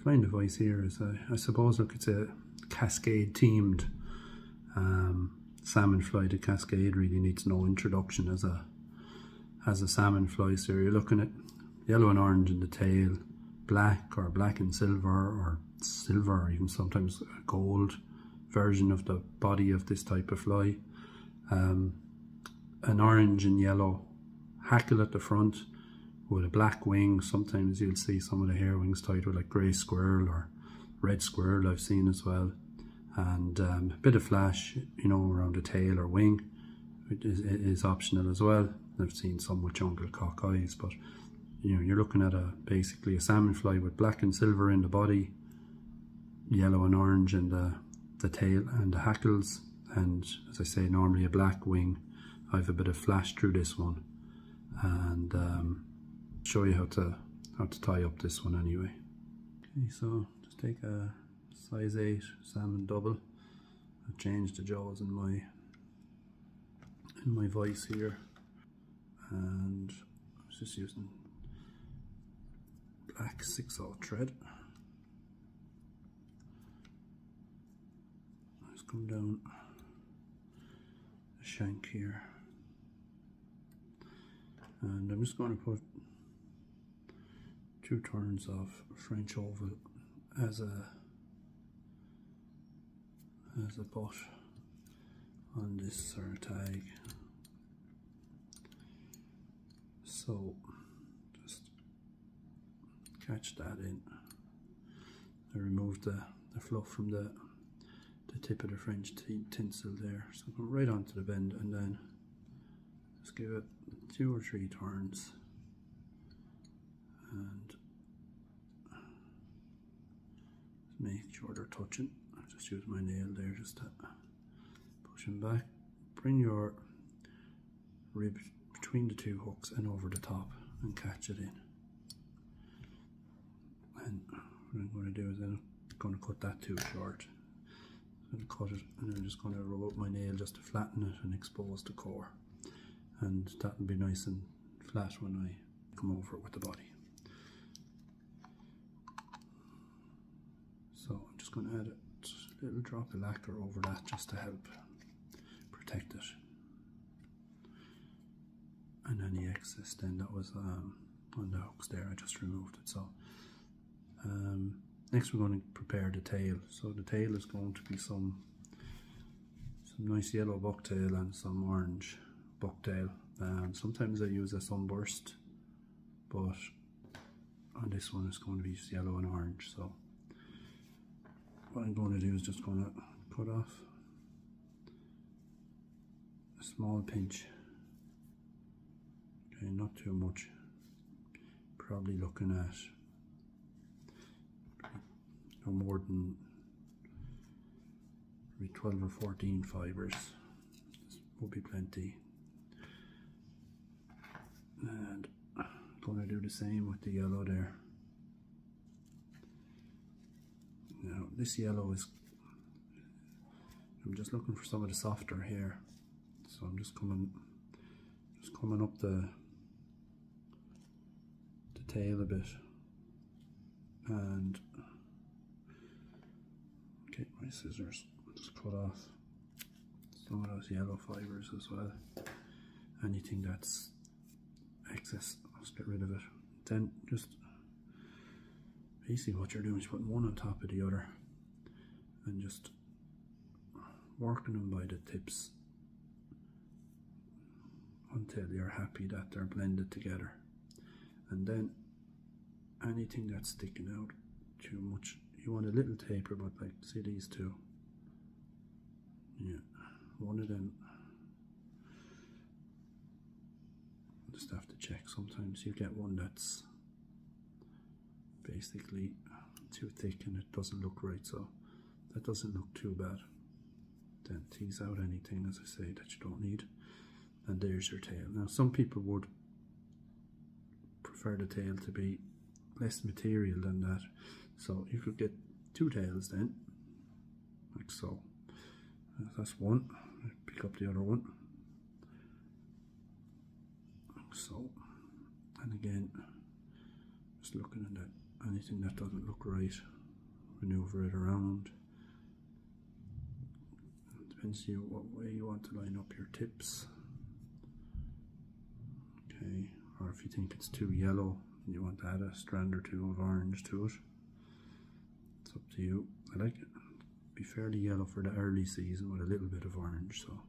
flying device here is, I suppose, look, it's a Cascade themed salmon fly. The Cascade really needs no introduction as a salmon fly. So you're looking at yellow and orange in the tail, black or black and silver, or silver, or even sometimes a gold version of the body of this type of fly. An orange and yellow hackle at the front with a black wing. Sometimes you'll see some of the hair wings tied with like grey squirrel or red squirrel, I've seen as well. And a bit of flash, you know, around the tail or wing, which is optional as well. I've seen some with jungle cock eyes, but you know, you're looking at basically a salmon fly with black and silver in the body, yellow and orange in the tail and the hackles, and as I say, normally a black wing. I have a bit of flash through this one, and show you how to tie up this one anyway. Okay, so just take a size 8 salmon double. I've changed the jaws in my vise here, and I was just using black 6/0 thread. Let's come down the shank here, and I'm just going to put 2 turns of French oval as a butt on this tag. So just catch that in. I removed the fluff from the tip of the French tinsel there, so come right onto the bend, and then just give it 2 or 3 turns, and make sure they're touching. I just use my nail there just to push them back. Bring your rib between the 2 hooks and over the top and catch it in. And what I'm going to do is I'm going to cut that too short. I'm going to cut it, and I'm just going to rub up my nail just to flatten it and expose the core, and that will be nice and flat when I come over it with the body. So I'm just going to add a little drop of lacquer over that just to help protect it, and any excess then that was on the hooks there, I just removed it. So next we're going to prepare the tail. So the tail is going to be some nice yellow bucktail and some orange bucktail. Sometimes I use a sunburst, but on this one it's going to be just yellow and orange. So what I'm going to do is just going to cut off a small pinch. Okay, not too much. Probably looking at no more than 12 or 14 fibres. This will be plenty. And I'm going to do the same with the yellow there. Now this yellow is, I'm just looking for some of the softer hair, so I'm just coming up the tail a bit, and get my scissors, just cut off some of those yellow fibres as well. Anything that's excess, just get rid of it. Then just basically what you're doing is putting one on top of the other and just working them by the tips until you're happy that they're blended together. And then anything that's sticking out too much, you want a little taper, but like, see these two? Yeah, one of them, just have to check. Sometimes you get one that's basically too thick and it doesn't look right, so that doesn't look too bad. Then tease out anything, as I say, that you don't need, and there's your tail. Now some people would prefer the tail to be less material than that, so you could get 2 tails then, like so. That's one. Pick up the other one, like so. And again, just looking at that, anything that doesn't look right, maneuver it around. Depends on what way you want to line up your tips. Okay, or if you think it's too yellow and you want to add a strand or two of orange to it, it's up to you. I like it be fairly yellow for the early season with a little bit of orange, so.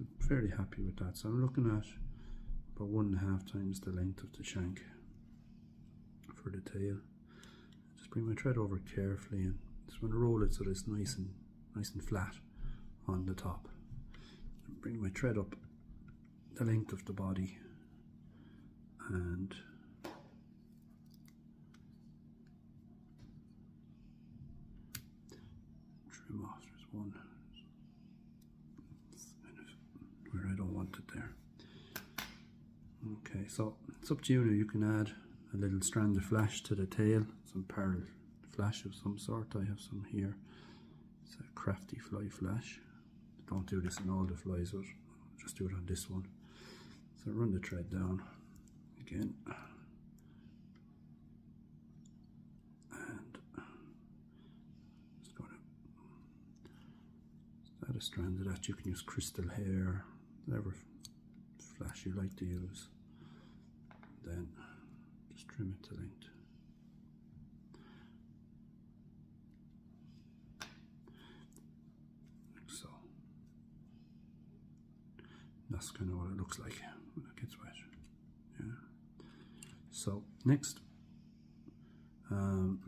I'm fairly happy with that. So I'm looking at about 1.5 times the length of the shank for the tail. Just bring my thread over carefully and just want to roll it so that it's nice and flat on the top. And bring my thread up the length of the body and trim off. There's one. Where I don't want it there. Okay, so it's up to you now. You can add a little strand of flash to the tail, some pearl flash of some sort. I have some here. It's a crafty fly flash. Don't do this in all the flies, but just do it on this one. So run the thread down again. And just going to add a strand of that. You can use crystal hair, whatever flash you like to use. Then just trim it to length. Like so. That's kind of what it looks like when it gets wet. Yeah. So next, I'm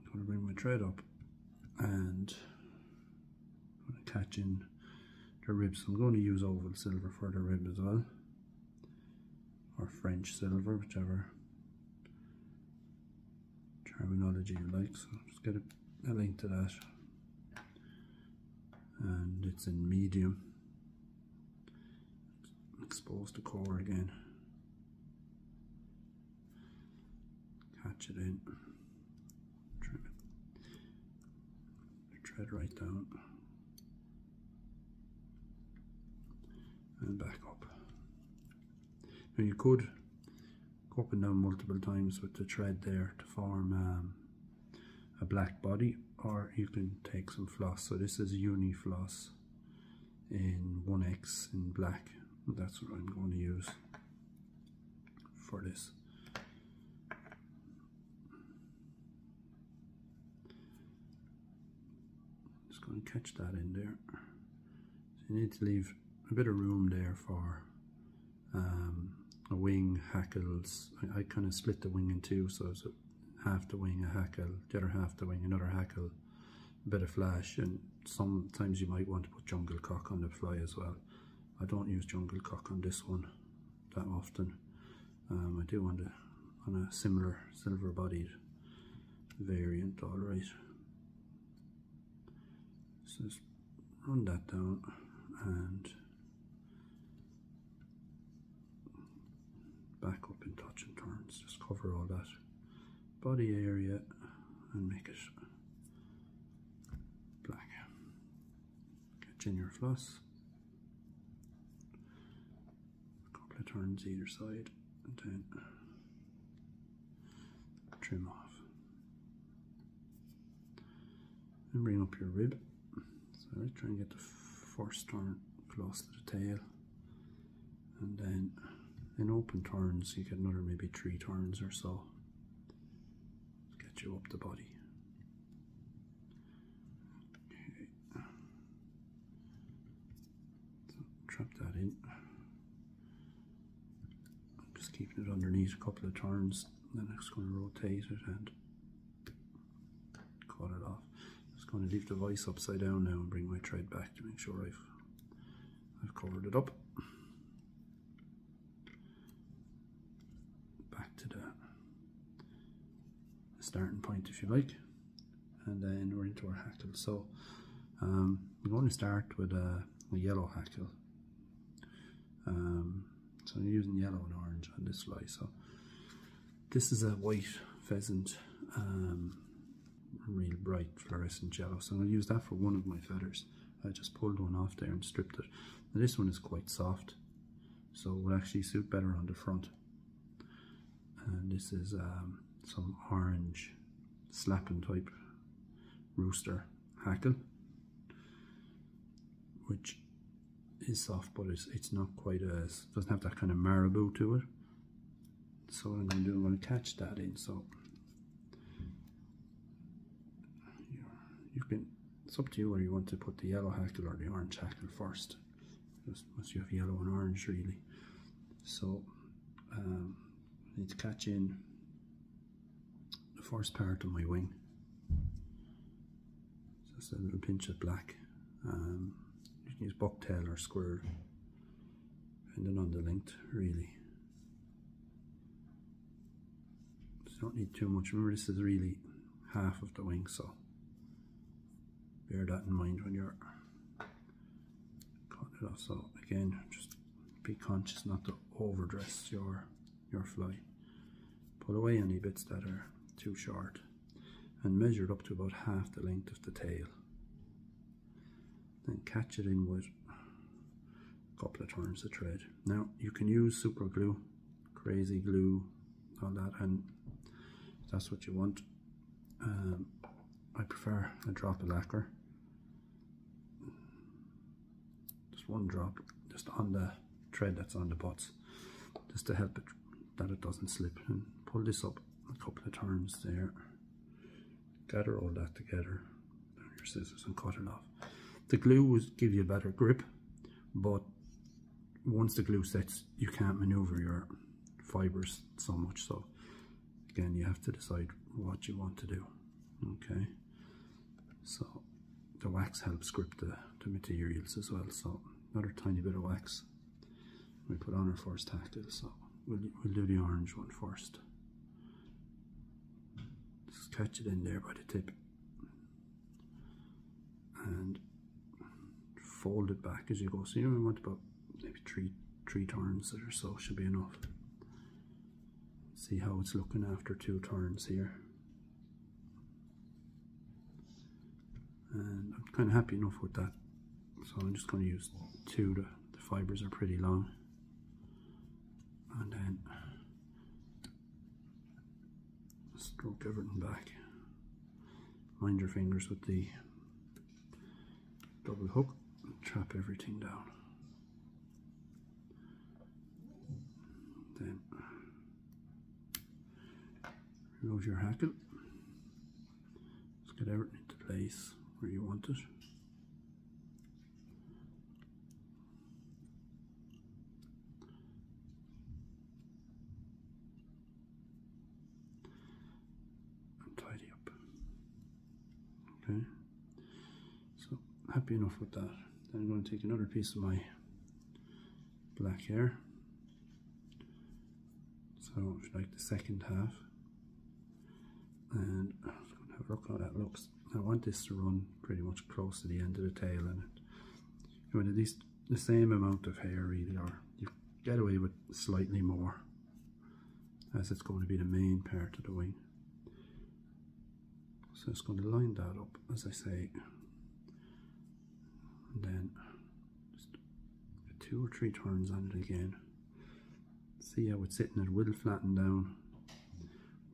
going to bring my thread up and I'm going to catch in the ribs. I'm going to use oval silver for the rib as well, or French silver, whichever terminology you like. So just get a length to that, and it's in medium. Expose the core again, catch it in, trim it, thread right down and back up. Now you could go up and down multiple times with the thread there to form a black body, or you can take some floss. So this is uni floss in 1X in black. That's what I'm going to use for this. Just going to catch that in there. So you need to leave a bit of room there for a wing, hackles. I kind of split the wing in two, so it's half the wing a hackle, the other half the wing another hackle, a bit of flash, and sometimes you might want to put jungle cock on the fly as well. I don't use jungle cock on this one that often. I do want it on a similar silver bodied variant, alright. So just run that down and back up in touch and turns. Just cover all that body area and make it black. Catch in your floss. Turns either side and then trim off and bring up your rib. So I try and get the first turn close to the tail, and then in open turns you get another maybe 3 turns or so to get you up the body. Okay. So trap that in. Keeping it underneath a couple of turns, then I'm just going to rotate it and cut it off. Just going to leave the vise upside down now and bring my thread back to make sure I've covered it up. Back to the starting point if you like, and then we're into our hackle. So I'm going to start with a yellow hackle. So I'm using yellow and orange on this fly. So this is a white pheasant, real bright fluorescent yellow. So I'm going to use that for one of my feathers. I just pulled one off there and stripped it. Now this one is quite soft, so it will actually suit better on the front. And this is some orange schlappen type rooster hackle, which is soft, but it's not quite as, doesn't have that kind of marabou to it. So what I'm going to do, I'm going to catch that in. So you can, it's up to you whether you want to put the yellow hackle or the orange hackle first, once you have yellow and orange really. So I need to catch in the first part of my wing, just a little pinch of black. You can use bucktail or squirrel, depending on the length really. So you don't need too much. Remember, this is really half of the wing, so bear that in mind when you're cutting it off. So again, just be conscious not to overdress your fly. Pull away any bits that are too short and measure it up to about half the length of the tail. Then catch it in with a couple of turns of thread. Now you can use super glue, crazy glue, all that, and if that's what you want. I prefer a drop of lacquer, just one drop, just on the thread that's on the butts, just to help it that it doesn't slip. And pull this up a couple of turns there, gather all that together, down your scissors and cut it off. The glue will give you a better grip, but once the glue sets, you can't maneuver your fibers so much. So again, you have to decide what you want to do. Okay, so the wax helps grip the materials as well. So another tiny bit of wax we put on our first hackle. So we'll do the orange one first. Just catch it in there by the tip and fold it back as you go. So you only want about maybe three turns or so should be enough. See how it's looking after 2 turns here. And I'm kind of happy enough with that. So I'm just going to use 2. The fibers are pretty long. And then stroke everything back. Mind your fingers with the double hook. Trap everything down. Then remove your hackle. Just get everything into place where you want it. And tidy up. Okay. So happy enough with that. Then I'm going to take another piece of my black hair. So if you like the second half, and I'm going to have a look how that looks. I want this to run pretty much close to the end of the tail, and you want at least the same amount of hair really, or you get away with slightly more, as it's going to be the main part of the wing. So it's going to line that up, as I say. And then just 2 or 3 turns on it again. See how it's sitting, it will flatten down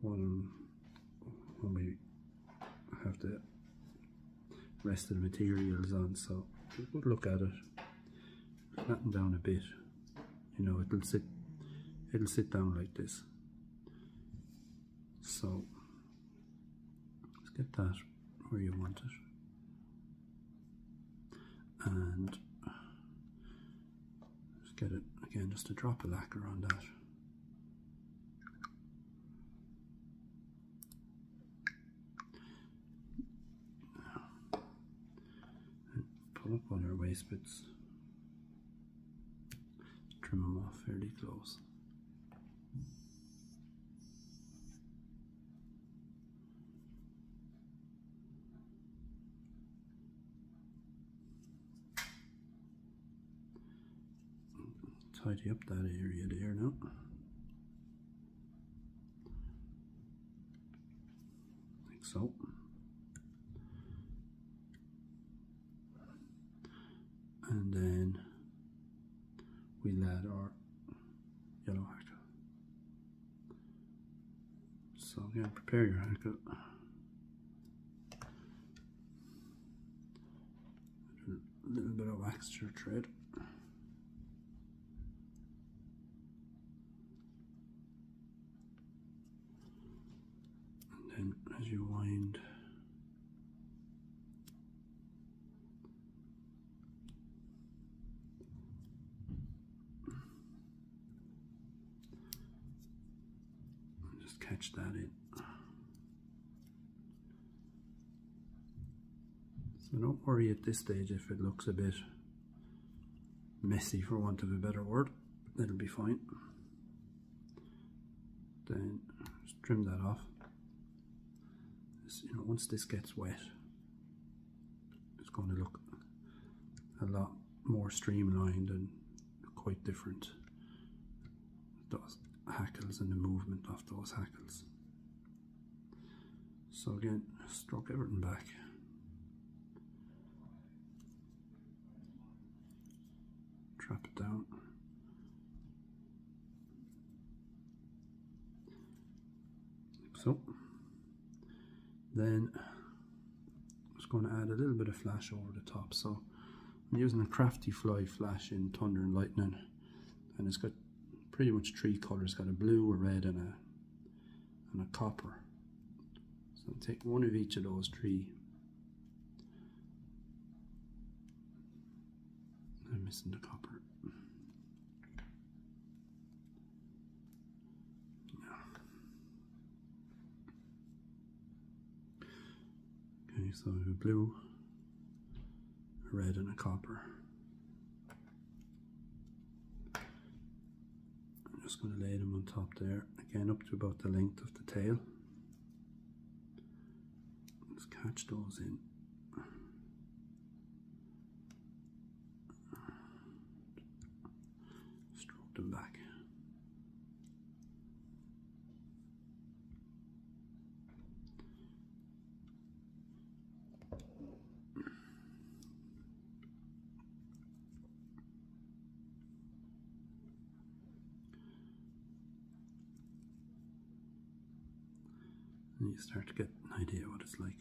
when we have the rest of the materials on. So we'll look at it, flatten down a bit, you know, it'll sit down like this. So let's get that where you want it. And just get it again, just a drop of lacquer on that. And pull up on our waist bits, trim them off fairly close. Tidy up that area there now. Like so. And then we'll add our yellow hackle. So again, prepare your hackle. A little bit of wax to your thread. And then as you wind, just catch that in. So don't worry at this stage if it looks a bit messy, for want of a better word. That'll be fine. Then just trim that off. This, you know, once this gets wet, it's going to look a lot more streamlined and quite different. Those hackles and the movement of those hackles. So again, stroke everything back. Trap it down. Like so. Then I'm just going to add a little bit of flash over the top. So I'm using a Crafty Fly flash in Thunder and Lightning, and it's got pretty much three colours. It's got a blue, a red, and a copper. So I'll take one of each of those three. I'm missing the copper. Okay, so I have a blue, a red, and a copper. I'm just going to lay them on top there, again up to about the length of the tail. Let's catch those in. Stroke them back. And you start to get an idea what it's like.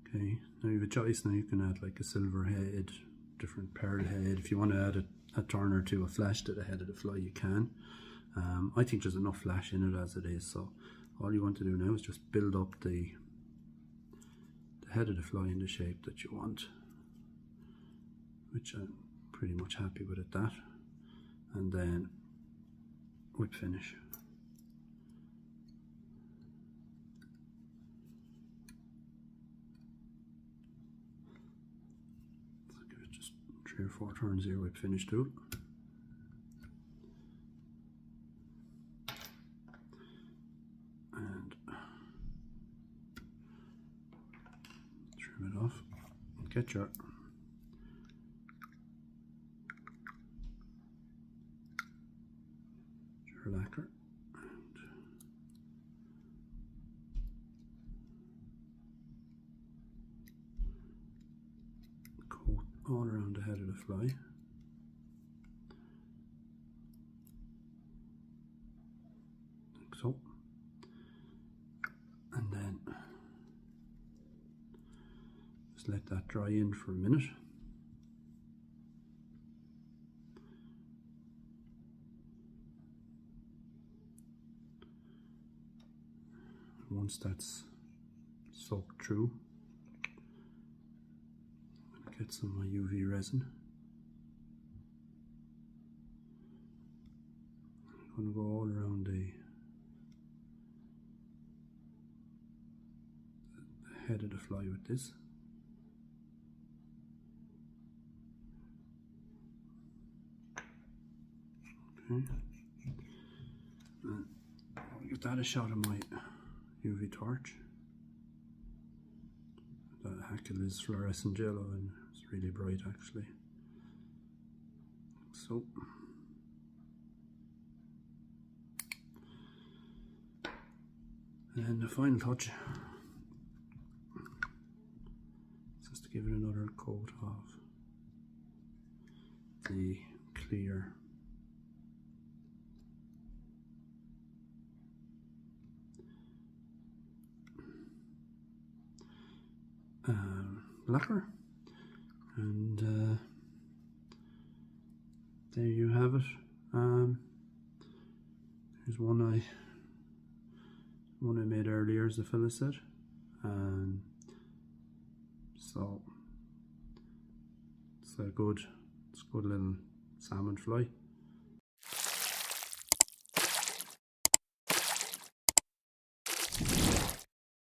Okay, now you have a choice. Now you can add like a silver head, different pearl head. If you want to add a turn or two of flash to the head of the fly, you can. I think there's enough flash in it as it is, so all you want to do now is just build up the head of the fly in the shape that you want, which I'm pretty much happy with at that. And then whip finish. So give it just 3 or 4 turns here, whip finish to it. And trim it off. Get your lacquer and coat all around the head of the fly. Like so. And then just let that dry in for a minute. Once that's soaked through, I'm going to get some of my UV resin. I'm going to go all around the head of the fly with this. Okay. And I'll give that a shot of my UV torch. The hackle is fluorescent yellow and it's really bright actually. So and then the final touch is just to give it another coat of the clear lacquer, and there you have it. Here's one I made earlier, as the fella said, and so it's a good little salmon fly.